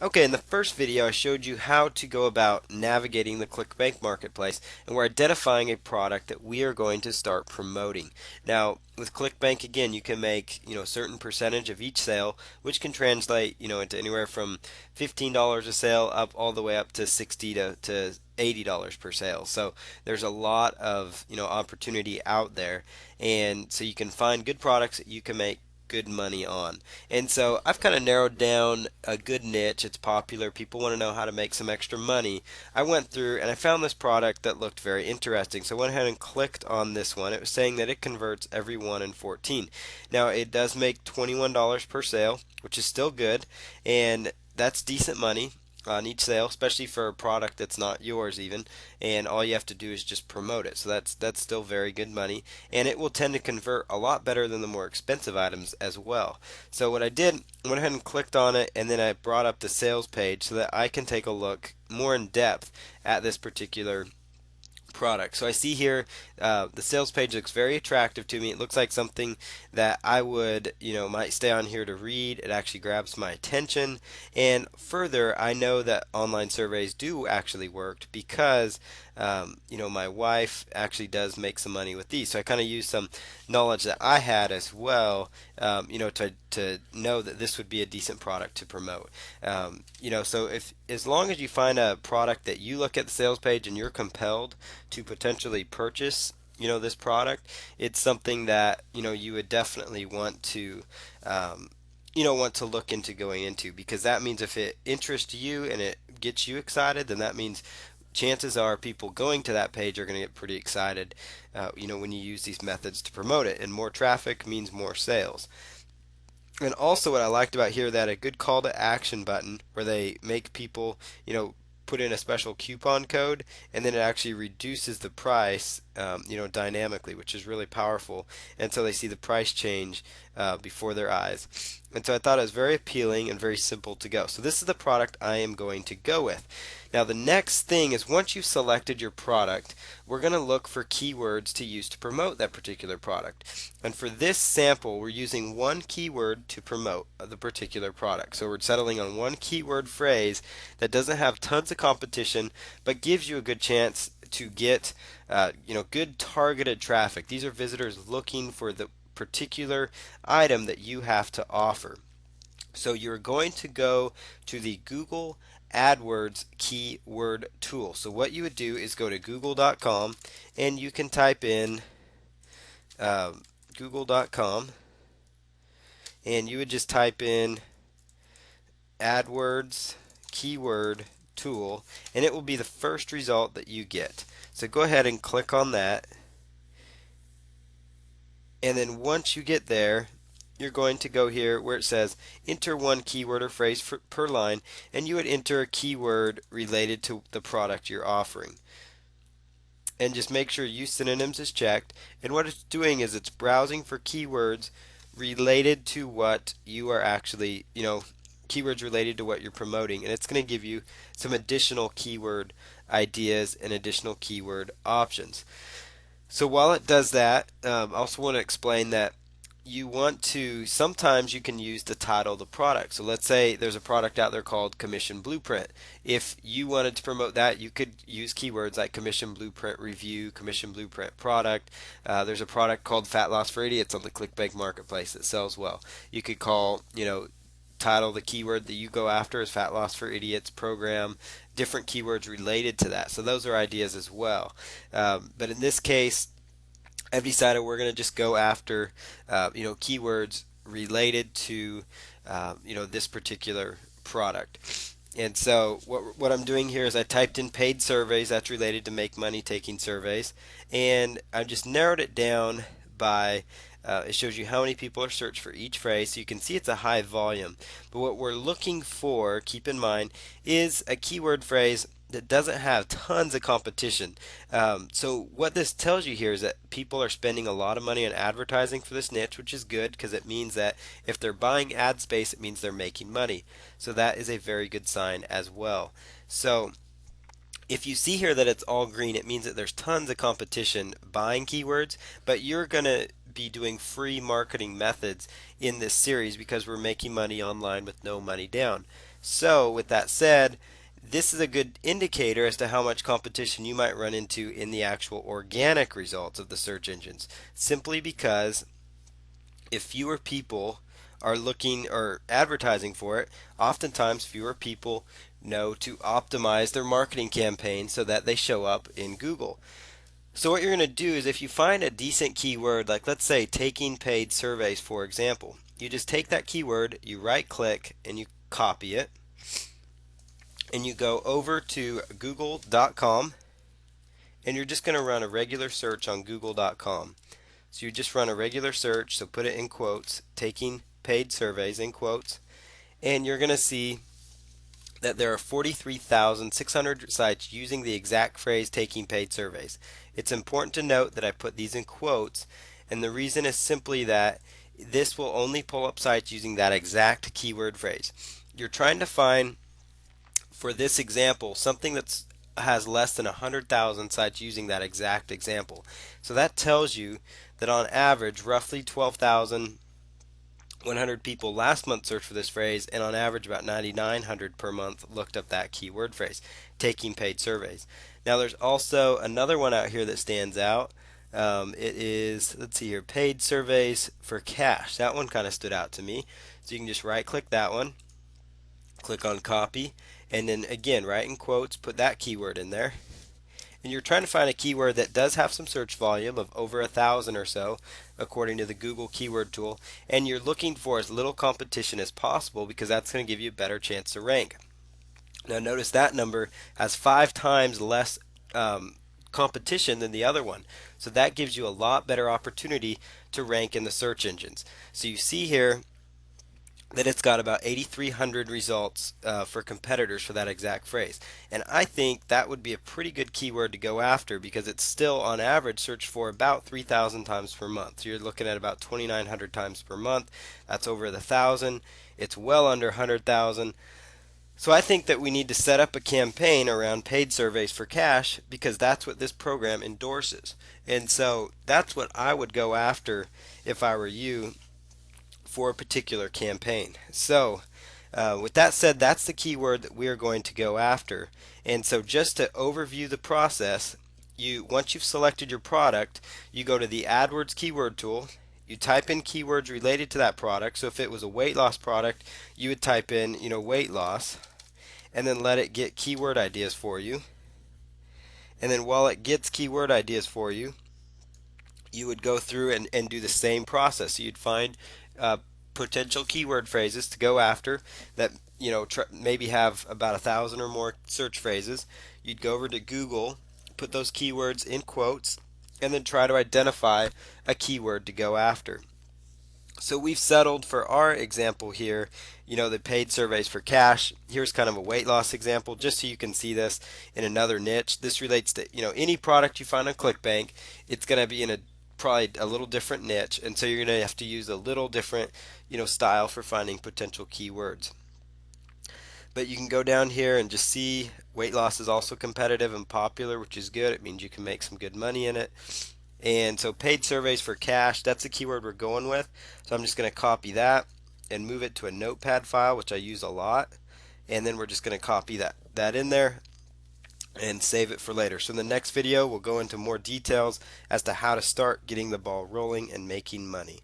Okay, in the first video I showed you how to go about navigating the ClickBank marketplace, and we're identifying a product that we are going to start promoting. Now, with ClickBank again, you can make, a certain percentage of each sale, which can translate, into anywhere from $15 a sale up all the way up to 60 to $80 per sale. So there's a lot of, opportunity out there, and so you can find good products that you can make good money on. And so I've kind of narrowed down a good niche. It's popular. People want to know how to make some extra money. I went through and I found this product that looked very interesting. So I went ahead and clicked on this one. It was saying that it converts every 1 in 14. Now it does make $21 per sale, which is still good, and that's decent money on each sale, especially for a product that's not yours even, and all you have to do is just promote it. So that's still very good money, and it will tend to convert a lot better than the more expensive items as well. So what I did, I went ahead and clicked on it, and then I brought up the sales page so that I can take a look more in depth at this particular product. So I see here the sales page looks very attractive to me. It looks like something that I would, might stay on here to read. It actually grabs my attention. And further, I know that online surveys do actually work because, my wife actually does make some money with these. So I kind of use some knowledge that I had as well, to know that this would be a decent product to promote. So if as long as you find a product that you look at the sales page and you're compelled to potentially purchase, this product, it's something that you would definitely want to look into going into, because that means if it interests you and it gets you excited, then that means chances are people going to that page are going to get pretty excited, when you use these methods to promote it. And more traffic means more sales. And also, what I liked about here, that a good call to action button where they make people, put in a special coupon code, and then it actually reduces the price, dynamically, which is really powerful. And so they see the price change before their eyes. And so I thought it was very appealing and very simple to go. So this is the product I am going to go with. Now the next thing is, once you've selected your product, we're going to look for keywords to use to promote that particular product. And for this sample, we're using one keyword to promote the particular product. So we're settling on one keyword phrase that doesn't have tons of competition, but gives you a good chance to get, good targeted traffic. These are visitors looking for the particular item that you have to offer. So you're going to go to the Google AdWords keyword tool. So what you would do is go to google.com, and you can type in google.com, and you would just type in AdWords keyword tool, and it will be the first result that you get. So go ahead and click on that, and then once you get there, you're going to go here where it says enter one keyword or phrase per line, and you would enter a keyword related to the product you're offering. And just make sure use synonyms is checked. And what it's doing is it's browsing for keywords related to what you are actually, keywords related to what you're promoting, and it's going to give you some additional keyword ideas and additional keyword options. So while it does that, I also want to explain that sometimes you can use the title of the product. So let's say there's a product out there called Commission Blueprint. If you wanted to promote that, you could use keywords like Commission Blueprint Review, Commission Blueprint Product. There's a product called Fat Loss for Idiots on the ClickBank Marketplace that sells well. You could call, title the keyword that you go after is Fat Loss for Idiots Program, different keywords related to that. So those are ideas as well. But in this case, I've decided we're going to just go after, keywords related to, this particular product. And so what I'm doing here is I typed in paid surveys. That's related to make money taking surveys, and I just narrowed it down by. It shows you how many people are searched for each phrase, so you can see it's a high volume. But what we're looking for, keep in mind, is a keyword phrase that doesn't have tons of competition. So what this tells you here is that people are spending a lot of money on advertising for this niche, which is good because it means that if they're buying ad space, it means they're making money. So that is a very good sign as well. So if you see here that it's all green, it means that there's tons of competition buying keywords, but you're going to be doing free marketing methods in this series because we're making money online with no money down. So with that said, this is a good indicator as to how much competition you might run into in the actual organic results of the search engines, simply because if fewer people are looking or advertising for it, oftentimes fewer people know to optimize their marketing campaign so that they show up in Google. So what you're going to do is if you find a decent keyword, like let's say taking paid surveys, for example, you just take that keyword, you right click and you copy it, and you go over to google.com, and you're just going to run a regular search on google.com. So you just run a regular search, so put it in quotes, taking paid surveys in quotes, and you're going to see that there are 43,600 sites using the exact phrase taking paid surveys. It's important to note that I put these in quotes, and the reason is simply that this will only pull up sites using that exact keyword phrase. You're trying to find, for this example, something that's has less than 100,000 sites using that exact example. So that tells you that on average, roughly 12,100 people last month searched for this phrase, and on average about 9,900 per month looked up that keyword phrase, taking paid surveys. Now there's also another one out here that stands out. It is, let's see here, paid surveys for cash. That one kind of stood out to me. So you can just right click that one, click on copy, and then again, right in quotes, put that keyword in there. And you're trying to find a keyword that does have some search volume of over 1,000 or so, according to the Google keyword tool, and you're looking for as little competition as possible because that's going to give you a better chance to rank. Now notice that number has 5 times less competition than the other one, so that gives you a lot better opportunity to rank in the search engines. So you see here that it's got about 8,300 results for competitors for that exact phrase. And I think that would be a pretty good keyword to go after because it's still on average searched for about 3,000 times per month. So you're looking at about 2,900 times per month. That's over the 1,000. It's well under 100,000. So I think that we need to set up a campaign around paid surveys for cash because that's what this program endorses. And so that's what I would go after if I were you for a particular campaign. So with that said, that's the keyword that we're going to go after. And so just to overview the process, once you've selected your product, you go to the AdWords keyword tool, you type in keywords related to that product. So if it was a weight loss product, you would type in, weight loss, and then let it get keyword ideas for you. And then while it gets keyword ideas for you, you would go through and do the same process. So you'd find potential keyword phrases to go after that maybe have about 1,000 or more search phrases. You'd go over to Google, put those keywords in quotes, and then try to identify a keyword to go after. So we've settled for our example here, the paid surveys for cash. Here's kind of a weight loss example just so you can see this in another niche. This relates to, any product you find on ClickBank, it's going to be in a probably a little different niche, and so you're going to have to use a little different, style for finding potential keywords. But you can go down here and just see weight loss is also competitive and popular, which is good. It means you can make some good money in it. And so paid surveys for cash, that's the keyword we're going with. So I'm just going to copy that and move it to a notepad file, which I use a lot. And then we're just going to copy that in there and save it for later. So in the next video, we'll go into more details as to how to start getting the ball rolling and making money.